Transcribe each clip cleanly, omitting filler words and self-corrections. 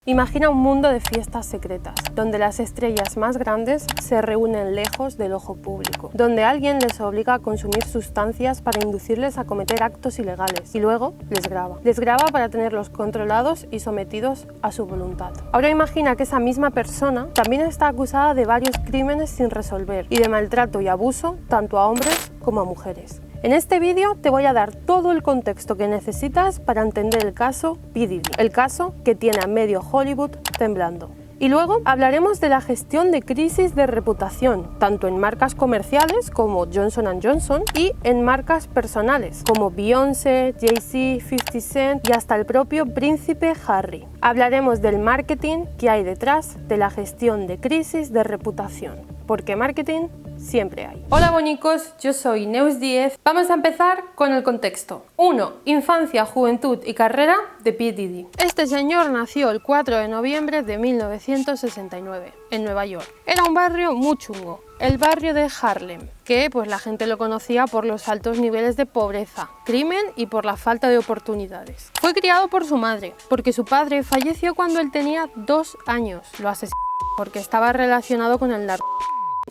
Imagina un mundo de fiestas secretas, donde las estrellas más grandes se reúnen lejos del ojo público, donde alguien les obliga a consumir sustancias para inducirles a cometer actos ilegales y luego les graba. Les graba para tenerlos controlados y sometidos a su voluntad. Ahora imagina que esa misma persona también está acusada de varios crímenes sin resolver y de maltrato y abuso tanto a hombres como a mujeres. En este vídeo te voy a dar todo el contexto que necesitas para entender el caso P. Diddy, el caso que tiene a medio Hollywood temblando. Y luego hablaremos de la gestión de crisis de reputación, tanto en marcas comerciales como Johnson & Johnson y en marcas personales como Beyoncé, Jay-Z, 50 Cent y hasta el propio príncipe Harry. Hablaremos del marketing que hay detrás de la gestión de crisis de reputación, porque marketing siempre hay. Hola bonicos, yo soy Neus Díez. Vamos a empezar con el contexto. 1. Infancia, juventud y carrera de P. Diddy. Este señor nació el 4 de noviembre de 1969 en Nueva York. Era un barrio muy chungo, el barrio de Harlem, que pues la gente lo conocía por los altos niveles de pobreza, crimen y por la falta de oportunidades. Fue criado por su madre, porque su padre falleció cuando él tenía 2 años. Lo asesinó porque estaba relacionado con el narco.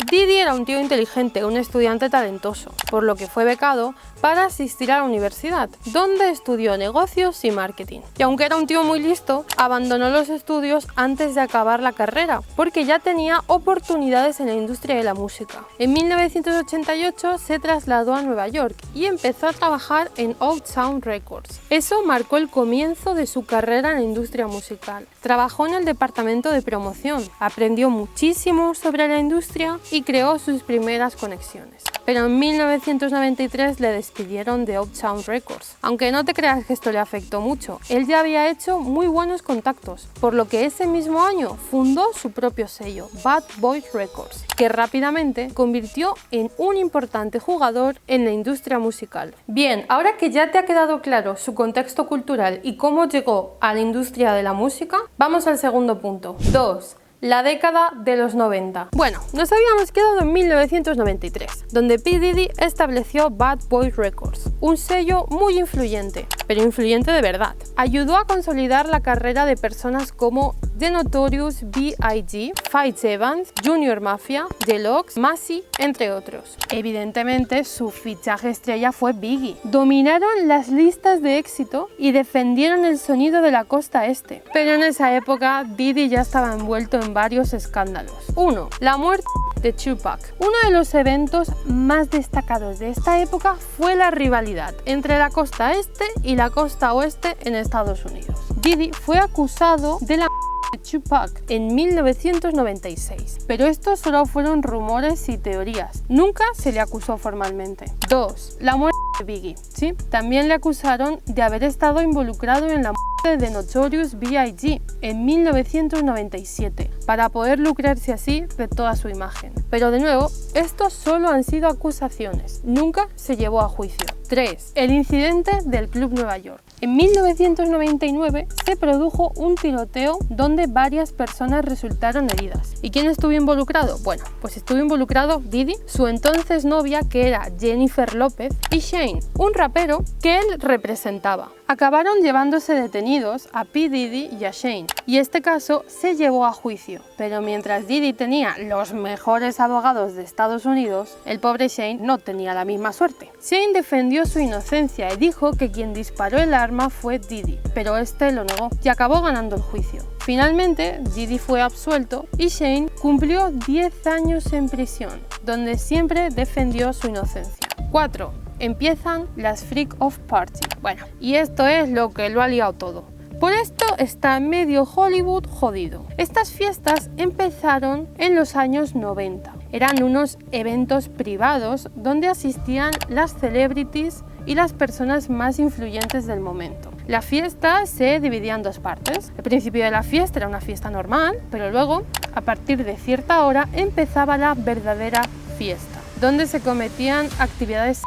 Diddy era un tío inteligente, un estudiante talentoso, por lo que fue becado para asistir a la universidad, donde estudió negocios y marketing. Y aunque era un tío muy listo, abandonó los estudios antes de acabar la carrera, porque ya tenía oportunidades en la industria de la música. En 1988 se trasladó a Nueva York y empezó a trabajar en Old Town Records. Eso marcó el comienzo de su carrera en la industria musical. Trabajó en el departamento de promoción, aprendió muchísimo sobre la industria y creó sus primeras conexiones. Pero en 1993 le despidieron de Old Town Records. Aunque no te creas que esto le afectó mucho, él ya había hecho muy buenos contactos, por lo que ese mismo año fundó su propio sello, Bad Boy Records, que rápidamente convirtió en un importante jugador en la industria musical. Bien, ahora que ya te ha quedado claro su contexto cultural y cómo llegó a la industria de la música, vamos al segundo punto. 2. La década de los 90. Bueno, nos habíamos quedado en 1993, donde P. Diddy estableció Bad Boy Records, un sello muy influyente, pero influyente de verdad. Ayudó a consolidar la carrera de personas como The Notorious B.I.G., Faith Evans, Junior Mafia, Deluxe, Massey, entre otros. Evidentemente, su fichaje estrella fue Biggie. Dominaron las listas de éxito y defendieron el sonido de la costa este. Pero en esa época, Diddy ya estaba envuelto en varios escándalos. 1. La muerte de Tupac. Uno de los eventos más destacados de esta época fue la rivalidad entre la costa este y la costa oeste en Estados Unidos. Diddy fue acusado de la de Tupac en 1996, pero estos solo fueron rumores y teorías. Nunca se le acusó formalmente. 2. La muerte de Biggie. Sí, también le acusaron de haber estado involucrado en la muerte de Notorious B.I.G. en 1997, para poder lucrarse así de toda su imagen. Pero de nuevo, estos solo han sido acusaciones, nunca se llevó a juicio. 3. El incidente del Club Nueva York. En 1999 se produjo un tiroteo donde varias personas resultaron heridas. ¿Y quién estuvo involucrado? Bueno, pues estuvo involucrado Diddy, su entonces novia que era Jennifer López y Shane, un rapero que él representaba. Acabaron llevándose detenidos a P. Diddy y a Shane, y este caso se llevó a juicio. Pero mientras Diddy tenía los mejores abogados de Estados Unidos, el pobre Shane no tenía la misma suerte. Shane defendió su inocencia y dijo que quien disparó el arma fue Diddy, pero este lo negó y acabó ganando el juicio. Finalmente, Diddy fue absuelto y Shane cumplió 10 años en prisión, donde siempre defendió su inocencia. 4. Empiezan las Freak of Party. Bueno, y esto es lo que lo ha liado todo. Por esto está medio Hollywood jodido. Estas fiestas empezaron en los años 90. Eran unos eventos privados donde asistían las celebrities y las personas más influyentes del momento. La fiesta se dividía en 2 partes. El principio de la fiesta era una fiesta normal, pero luego, a partir de cierta hora, empezaba la verdadera fiesta, donde se cometían actividades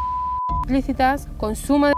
explícitas, consumo de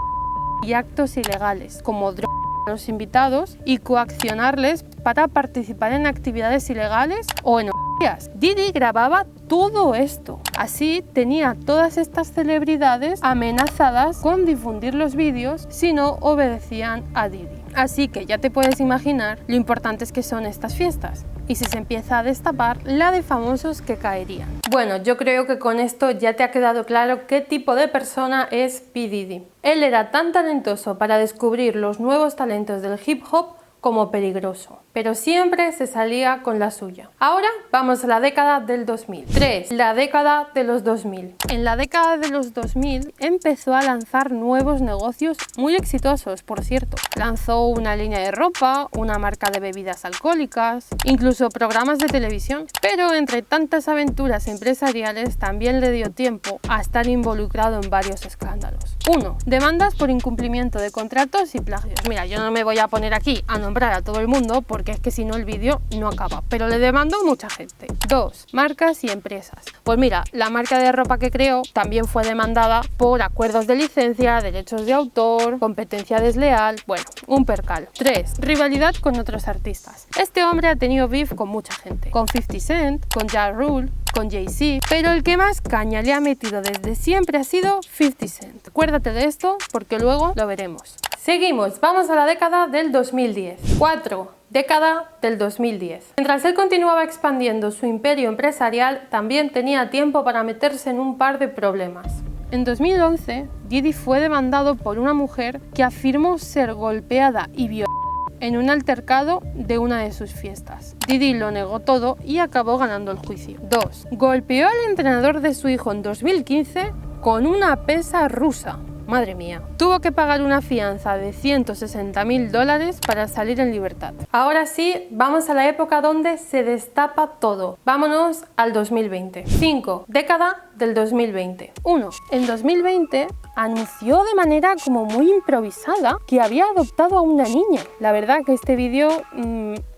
y actos ilegales, como drogas a los invitados y coaccionarles para participar en actividades ilegales o en orgías. Diddy grababa todo esto. Así tenía todas estas celebridades amenazadas con difundir los vídeos si no obedecían a Diddy. Así que ya te puedes imaginar lo importantes que son estas fiestas. Y si se empieza a destapar, la de famosos que caerían. Bueno, yo creo que con esto ya te ha quedado claro qué tipo de persona es P. Diddy. Él era tan talentoso para descubrir los nuevos talentos del hip hop como peligroso, pero siempre se salía con la suya. Ahora vamos a la década del 2000. 3. La década de los 2000. En la década de los 2000 empezó a lanzar nuevos negocios muy exitosos, por cierto. Lanzó una línea de ropa, una marca de bebidas alcohólicas, incluso programas de televisión. Pero entre tantas aventuras empresariales también le dio tiempo a estar involucrado en varios escándalos. 1. Demandas por incumplimiento de contratos y plagios. Mira, yo no me voy a poner aquí a nombrar a todo el mundo porque es que si no el vídeo no acaba, pero le demandó mucha gente. 2. Marcas y empresas. Pues mira, la marca de ropa que creó también fue demandada por acuerdos de licencia, derechos de autor, competencia desleal, bueno, un percal. 3. Rivalidad con otros artistas. Este hombre ha tenido beef con mucha gente, con 50 Cent, con Ja Rule, con Jay-Z, pero el que más caña le ha metido desde siempre ha sido 50 Cent. Acuérdate de esto porque luego lo veremos. Seguimos, vamos a la década del 2010. 4. Década del 2010. Mientras él continuaba expandiendo su imperio empresarial, también tenía tiempo para meterse en un par de problemas. En 2011, Diddy fue demandado por una mujer que afirmó ser golpeada y violada en un altercado de una de sus fiestas. Diddy lo negó todo y acabó ganando el juicio. 2. Golpeó al entrenador de su hijo en 2015 con una pesa rusa. Madre mía. Tuvo que pagar una fianza de $160.000 para salir en libertad. Ahora sí, vamos a la época donde se destapa todo. Vámonos al 2020. 5. Década del 2020. 1. En 2020 anunció de manera como muy improvisada que había adoptado a una niña. La verdad que este vídeo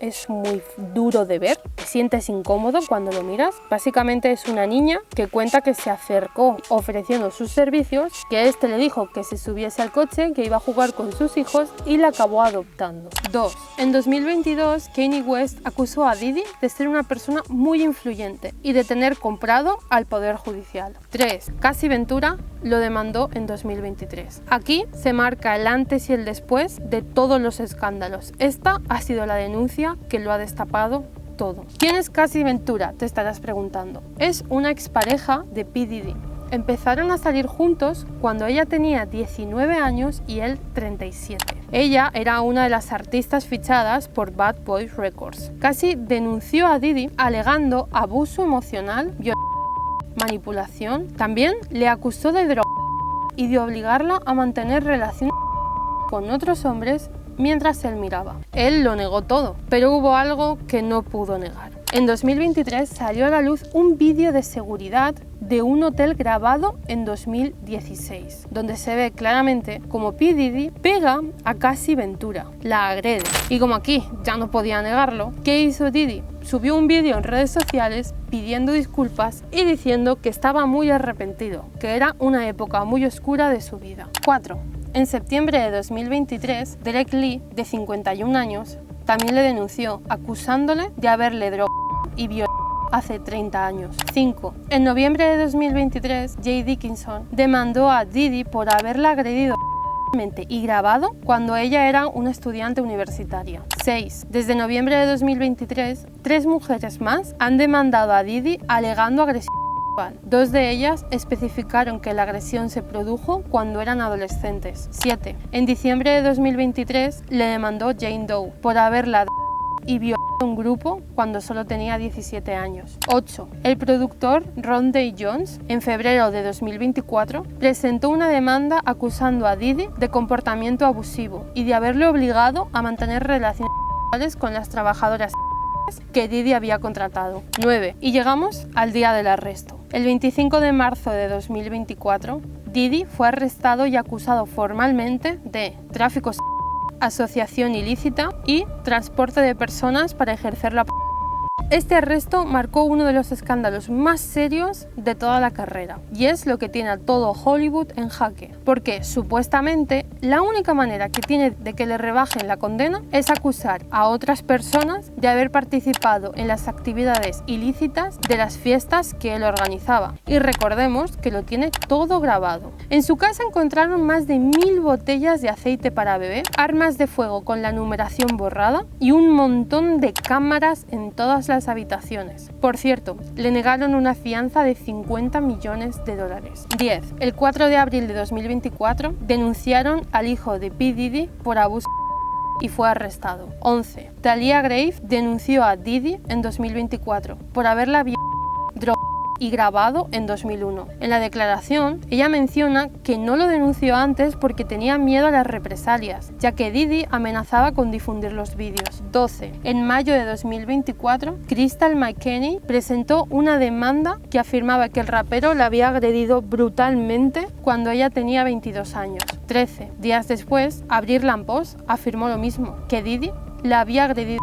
es muy duro de ver. Te sientes incómodo cuando lo miras. Básicamente es una niña que cuenta que se acercó ofreciendo sus servicios, que este le dijo que se subiese al coche, que iba a jugar con sus hijos y la acabó adoptando. 2. En 2022, Kanye West acusó a Diddy de ser una persona muy influyente y de tener comprado al Poder Judicial. 3. Cassie Ventura lo demandó en 2023. Aquí se marca el antes y el después de todos los escándalos. Esta ha sido la denuncia que lo ha destapado todo. ¿Quién es Cassie Ventura? Te estarás preguntando. Es una expareja de P. Diddy. Empezaron a salir juntos cuando ella tenía 19 años y él 37. Ella era una de las artistas fichadas por Bad Boy Records. Cassie denunció a Diddy alegando abuso emocional, manipulación. También le acusó de droga y de obligarla a mantener relaciones con otros hombres mientras él miraba. Él lo negó todo, pero hubo algo que no pudo negar. En 2023 salió a la luz un vídeo de seguridad de un hotel grabado en 2016, donde se ve claramente como P. Diddy pega a Cassie Ventura, la agrede. Y como aquí ya no podía negarlo, ¿qué hizo Diddy? Subió un vídeo en redes sociales pidiendo disculpas y diciendo que estaba muy arrepentido, que era una época muy oscura de su vida. 4. En septiembre de 2023, Derek Lee, de 51 años, también le denunció, acusándole de haberle drogado y violado hace 30 años. 5. En noviembre de 2023, Jay Dickinson demandó a Diddy por haberla agredido y grabado cuando ella era una estudiante universitaria. 6. Desde noviembre de 2023, 3 mujeres más han demandado a Diddy alegando agresión sexual. 2 de ellas especificaron que la agresión se produjo cuando eran adolescentes. 7. En diciembre de 2023 le demandó Jane Doe por haberla y violado a un grupo cuando solo tenía 17 años. 8. El productor Ron Day Jones, en febrero de 2024, presentó una demanda acusando a Diddy de comportamiento abusivo y de haberle obligado a mantener relaciones sexuales con las trabajadoras que Diddy había contratado. 9. Y llegamos al día del arresto. El 25 de marzo de 2024, Diddy fue arrestado y acusado formalmente de tráfico sexual, asociación ilícita y transporte de personas para ejercer la Este arresto marcó uno de los escándalos más serios de toda la carrera y es lo que tiene a todo Hollywood en jaque, porque supuestamente la única manera que tiene de que le rebajen la condena es acusar a otras personas de haber participado en las actividades ilícitas de las fiestas que él organizaba. Y recordemos que lo tiene todo grabado. En su casa encontraron más de 1000 botellas de aceite para bebé, armas de fuego con la numeración borrada y un montón de cámaras en todas las habitaciones. Por cierto, le negaron una fianza de $50 millones. 10. El 4 de abril de 2024 denunciaron al hijo de P. Diddy por abuso y fue arrestado. 11. Talia Grave denunció a Diddy en 2024 por haberla drogado y grabado en 2001. En la declaración, ella menciona que no lo denunció antes porque tenía miedo a las represalias, ya que Diddy amenazaba con difundir los vídeos. 12. En mayo de 2024, Crystal McKinney presentó una demanda que afirmaba que el rapero la había agredido brutalmente cuando ella tenía 22 años. 13. Días después, Avril Lampos afirmó lo mismo, que Diddy la había agredido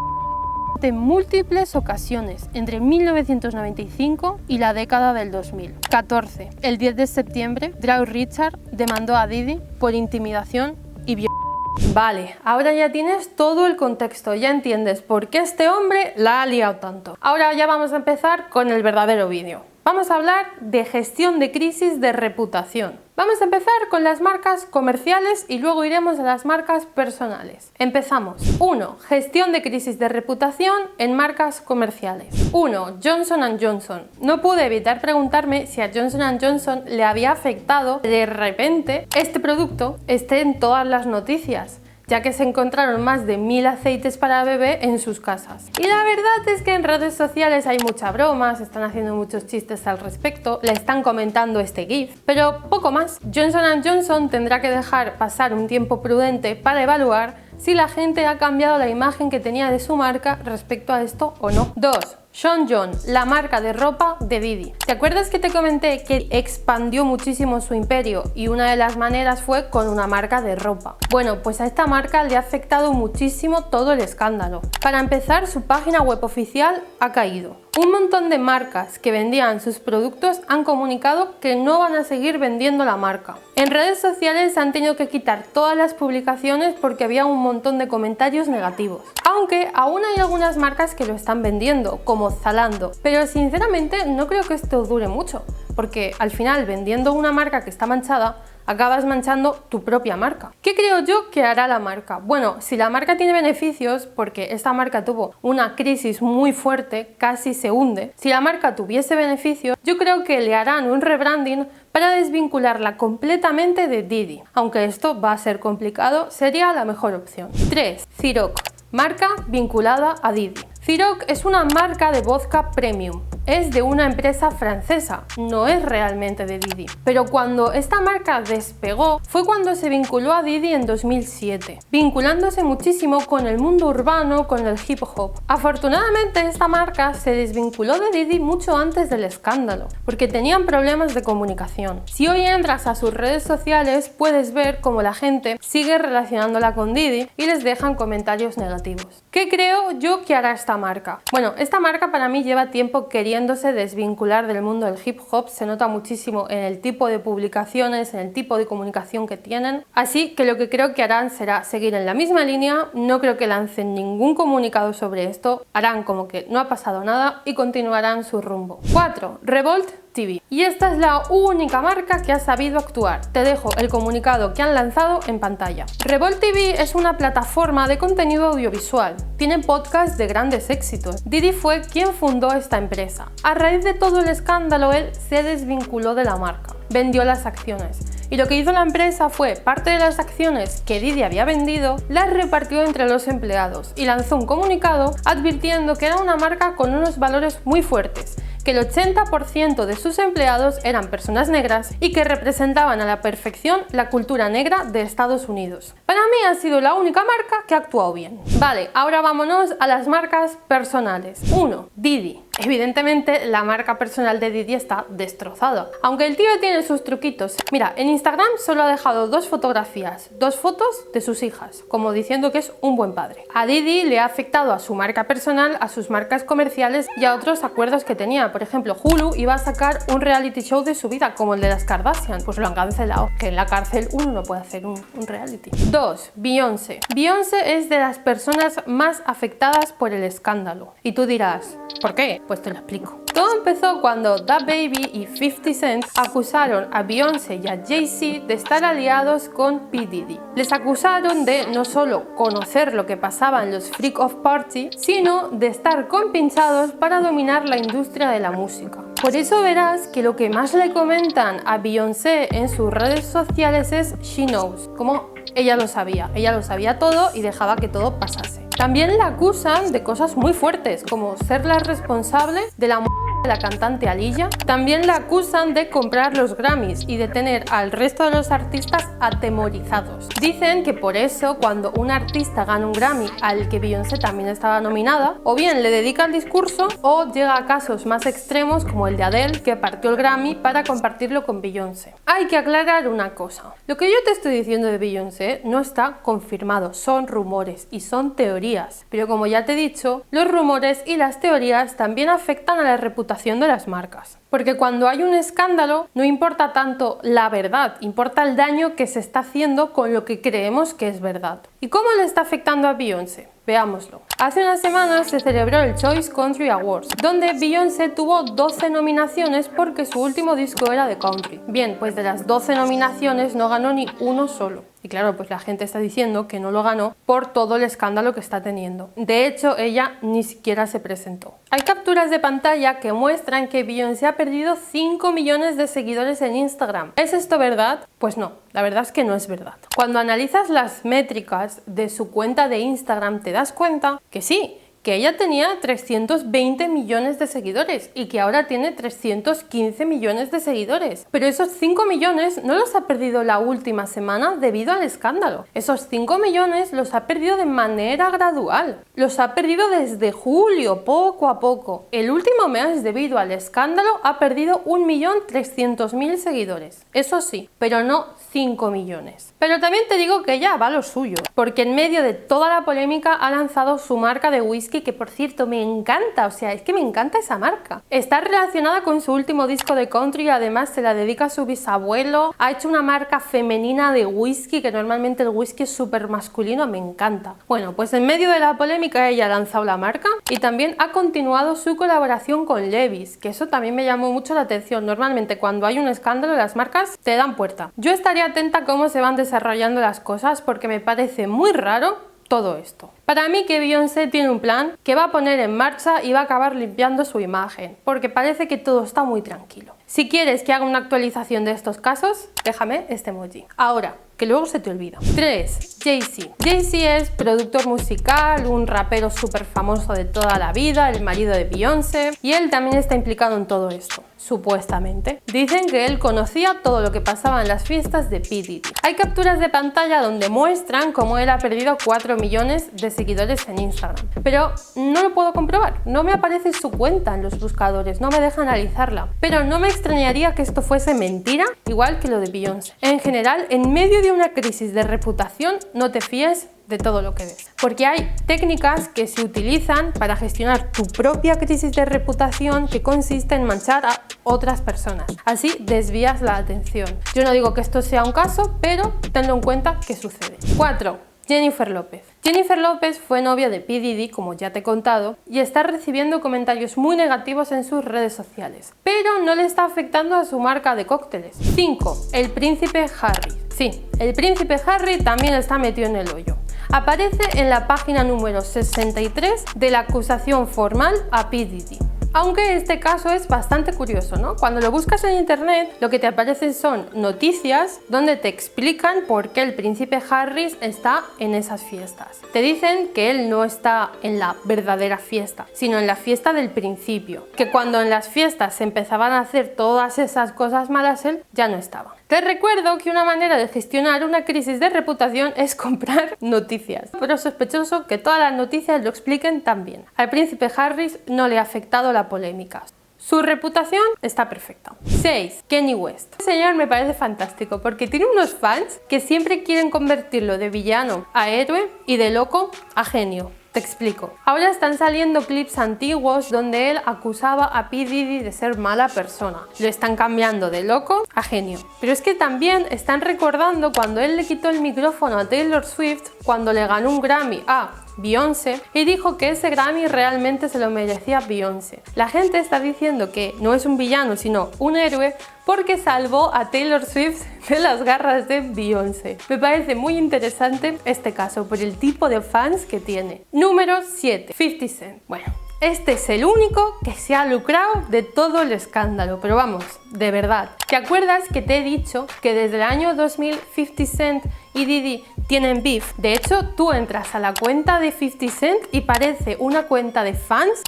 en múltiples ocasiones entre 1995 y la década del 2000. 14. El 10 de septiembre, Drew Richard demandó a Diddy por intimidación y violencia. Vale, ahora ya tienes todo el contexto, ya entiendes por qué este hombre la ha liado tanto. Ahora ya vamos a empezar con el verdadero vídeo. Vamos a hablar de gestión de crisis de reputación. Vamos a empezar con las marcas comerciales y luego iremos a las marcas personales. Empezamos. 1. Gestión de crisis de reputación en marcas comerciales. 1. Johnson & Johnson. No pude evitar preguntarme si a Johnson & Johnson le había afectado que de repente este producto esté en todas las noticias, ya que se encontraron más de 1000 aceites para bebé en sus casas. Y la verdad es que en redes sociales hay mucha broma, se están haciendo muchos chistes al respecto, le están comentando este GIF, pero poco más. Johnson & Johnson tendrá que dejar pasar un tiempo prudente para evaluar si la gente ha cambiado la imagen que tenía de su marca respecto a esto o no. 2. Sean John, la marca de ropa de Diddy. ¿Te acuerdas que te comenté que expandió muchísimo su imperio y una de las maneras fue con una marca de ropa? Bueno, pues a esta marca le ha afectado muchísimo todo el escándalo. Para empezar, su página web oficial ha caído. Un montón de marcas que vendían sus productos han comunicado que no van a seguir vendiendo la marca. En redes sociales han tenido que quitar todas las publicaciones porque había un montón de comentarios negativos. Aunque aún hay algunas marcas que lo están vendiendo, como Zalando, pero sinceramente no creo que esto dure mucho, porque al final vendiendo una marca que está manchada, acabas manchando tu propia marca. ¿Qué creo yo que hará la marca? Bueno, si la marca tiene beneficios, porque esta marca tuvo una crisis muy fuerte, casi se hunde, si la marca tuviese beneficios, yo creo que le harán un rebranding para desvincularla completamente de Diddy. Aunque esto va a ser complicado, sería la mejor opción. 3. Ciroc, marca vinculada a Diddy. Ciroc es una marca de vodka premium. Es de una empresa francesa, no es realmente de Diddy. Pero cuando esta marca despegó fue cuando se vinculó a Diddy en 2007, vinculándose muchísimo con el mundo urbano, con el hip hop. Afortunadamente esta marca se desvinculó de Diddy mucho antes del escándalo, porque tenían problemas de comunicación. Si hoy entras a sus redes sociales puedes ver cómo la gente sigue relacionándola con Diddy y les dejan comentarios negativos. ¿Qué creo yo que hará esta marca? Bueno, esta marca para mí lleva tiempo queriéndose desvincular del mundo del hip hop, se nota muchísimo en el tipo de publicaciones, en el tipo de comunicación que tienen, así que lo que creo que harán será seguir en la misma línea, no creo que lancen ningún comunicado sobre esto, harán como que no ha pasado nada y continuarán su rumbo. 4. Revolt TV. Y esta es la única marca que ha sabido actuar. Te dejo el comunicado que han lanzado en pantalla. Revolt TV es una plataforma de contenido audiovisual. Tiene podcasts de grandes éxitos. Diddy fue quien fundó esta empresa. A raíz de todo el escándalo, él se desvinculó de la marca. Vendió las acciones. Y lo que hizo la empresa fue, parte de las acciones que Diddy había vendido, las repartió entre los empleados y lanzó un comunicado advirtiendo que era una marca con unos valores muy fuertes, que el 80% de sus empleados eran personas negras y que representaban a la perfección la cultura negra de Estados Unidos. Para mí ha sido la única marca que ha actuado bien. Vale, ahora vámonos a las marcas personales. 1. Diddy. Evidentemente, la marca personal de Diddy está destrozada, aunque el tío tiene sus truquitos. Mira, en Instagram solo ha dejado 2 fotografías, 2 fotos de sus hijas, como diciendo que es un buen padre. A Diddy le ha afectado a su marca personal, a sus marcas comerciales y a otros acuerdos que tenía. Por ejemplo, Hulu iba a sacar un reality show de su vida, como el de las Kardashian, pues lo han cancelado, que en la cárcel uno no puede hacer un reality. 2. Beyoncé. Beyoncé es de las personas más afectadas por el escándalo. Y tú dirás, ¿por qué? Pues te lo explico. Todo empezó cuando DaBaby y 50 Cent acusaron a Beyoncé y a Jay-Z de estar aliados con P. Diddy. Les acusaron de no solo conocer lo que pasaba en los Freak of Party, sino de estar compinchados para dominar la industria de la música. Por eso verás que lo que más le comentan a Beyoncé en sus redes sociales es "She knows", como ella lo sabía todo y dejaba que todo pasase. También la acusan de cosas muy fuertes, como ser la responsable de la de la cantante Aaliyah. También la acusan de comprar los Grammys y de tener al resto de los artistas atemorizados. Dicen que por eso cuando un artista gana un Grammy al que Beyoncé también estaba nominada, o bien le dedica el discurso o llega a casos más extremos como el de Adele, que partió el Grammy para compartirlo con Beyoncé. Hay que aclarar una cosa. Lo que yo te estoy diciendo de Beyoncé no está confirmado, son rumores y son teorías. Pero como ya te he dicho, los rumores y las teorías también afectan a la reputación de las marcas. Porque cuando hay un escándalo no importa tanto la verdad, importa el daño que se está haciendo con lo que creemos que es verdad. ¿Y cómo le está afectando a Beyoncé? Veámoslo. Hace unas semanas se celebró el Choice Country Awards, donde Beyoncé tuvo 12 nominaciones porque su último disco era de country. Bien, pues de las 12 nominaciones no ganó ni uno solo. Y claro, pues la gente está diciendo que no lo ganó por todo el escándalo que está teniendo. De hecho, ella ni siquiera se presentó. Hay capturas de pantalla que muestran que Beyoncé ha perdido 5 millones de seguidores en Instagram. ¿Es esto verdad? Pues no, la verdad es que no es verdad. Cuando analizas las métricas de su cuenta de Instagram te das cuenta que sí, que ella tenía 320 millones de seguidores y que ahora tiene 315 millones de seguidores. Pero esos 5 millones no los ha perdido la última semana debido al escándalo. Esos 5 millones los ha perdido de manera gradual. Los ha perdido desde julio, poco a poco. El último mes, debido al escándalo, ha perdido 1.300.000 seguidores. Eso sí, pero no 5 millones. Pero también te digo que ella va a lo suyo, porque en medio de toda la polémica ha lanzado su marca de whisky, que por cierto me encanta, o sea, es que me encanta esa marca. Está relacionada con su último disco de country y además se la dedica a su bisabuelo. Ha hecho una marca femenina de whisky, que normalmente el whisky es súper masculino, me encanta. Bueno, pues en medio de la polémica ella ha lanzado la marca y también ha continuado su colaboración con Levi's, que eso también me llamó mucho la atención. Normalmente cuando hay un escándalo las marcas te dan puerta. Yo estaría atenta a cómo se van desarrollando las cosas porque me parece muy raro todo esto. Para mí que Beyoncé tiene un plan que va a poner en marcha y va a acabar limpiando su imagen, porque parece que todo está muy tranquilo. Si quieres que haga una actualización de estos casos, déjame este emoji. Ahora, que luego se te olvida. 3. Jay-Z. Jay-Z es productor musical, un rapero súper famoso de toda la vida, el marido de Beyoncé, y él también está implicado en todo esto, supuestamente. Dicen que él conocía todo lo que pasaba en las fiestas de P. Diddy. Hay capturas de pantalla donde muestran cómo él ha perdido 4 millones de seguidores en Instagram, pero no lo puedo comprobar, no me aparece su cuenta en los buscadores, no me deja analizarla, pero no me extrañaría que esto fuese mentira, igual que lo de Beyoncé. En general, en medio de una crisis de reputación, no te fíes de todo lo que ves, porque hay técnicas que se utilizan para gestionar tu propia crisis de reputación, que consiste en manchar a otras personas, así desvías la atención. Yo no digo que esto sea un caso, pero tenlo en cuenta que sucede. 4. Jennifer López. Jennifer López fue novia de P. Diddy, como ya te he contado, y está recibiendo comentarios muy negativos en sus redes sociales, pero no le está afectando a su marca de cócteles. 5. El príncipe Harry. Sí, el príncipe Harry también está metido en el hoyo. Aparece en la página número 63 de la acusación formal a P. Diddy. Aunque este caso es bastante curioso, ¿no? Cuando lo buscas en internet, lo que te aparecen son noticias donde te explican por qué el príncipe Harry está en esas fiestas. Te dicen que él no está en la verdadera fiesta, sino en la fiesta del principio. Que cuando en las fiestas se empezaban a hacer todas esas cosas malas, él ya no estaba. Te recuerdo que una manera de gestionar una crisis de reputación es comprar noticias, pero es sospechoso que todas las noticias lo expliquen tan bien. Al príncipe Harry no le ha afectado la polémica. Su reputación está perfecta. 6. Kanye West. Este señor me parece fantástico porque tiene unos fans que siempre quieren convertirlo de villano a héroe y de loco a genio. Te explico. Ahora están saliendo clips antiguos donde él acusaba a P. Diddy de ser mala persona. Lo están cambiando de loco a genio. Pero es que también están recordando cuando él le quitó el micrófono a Taylor Swift cuando le ganó un Grammy a Beyoncé y dijo que ese Grammy realmente se lo merecía Beyoncé. La gente está diciendo que no es un villano sino un héroe porque salvó a Taylor Swift de las garras de Beyoncé. Me parece muy interesante este caso por el tipo de fans que tiene. Número 7. 50 Cent. Bueno, este es el único que se ha lucrado de todo el escándalo, pero vamos, de verdad. ¿Te acuerdas que te he dicho que desde el año 2000 50 Cent y Diddy tienen beef? De hecho, tú entras a la cuenta de 50 Cent y parece una cuenta de fans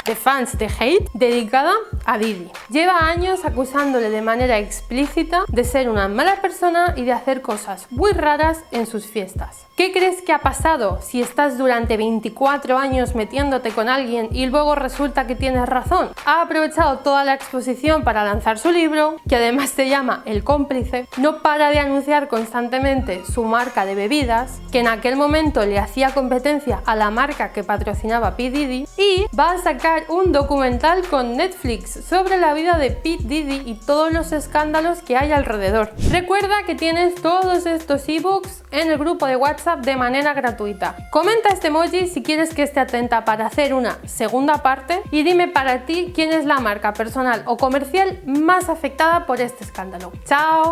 de hate dedicada a Diddy. Lleva años acusándole de manera explícita de ser una mala persona y de hacer cosas muy raras en sus fiestas. ¿Qué crees que ha pasado si estás durante 24 años metiéndote con alguien y luego resulta que tienes razón? Ha aprovechado toda la exposición para lanzar su libro, que además se llama El cómplice. No para de anunciar constantemente su marca de bebidas, que en aquel momento le hacía competencia a la marca que patrocinaba P. Diddy, y va a sacar un documental con Netflix sobre la vida de P. Diddy y todos los escándalos que hay alrededor. Recuerda que tienes todos estos ebooks en el grupo de WhatsApp de manera gratuita. Comenta este emoji si quieres que esté atenta para hacer una segunda parte y dime para ti quién es la marca personal o comercial más afectada por este escándalo. ¡Chao!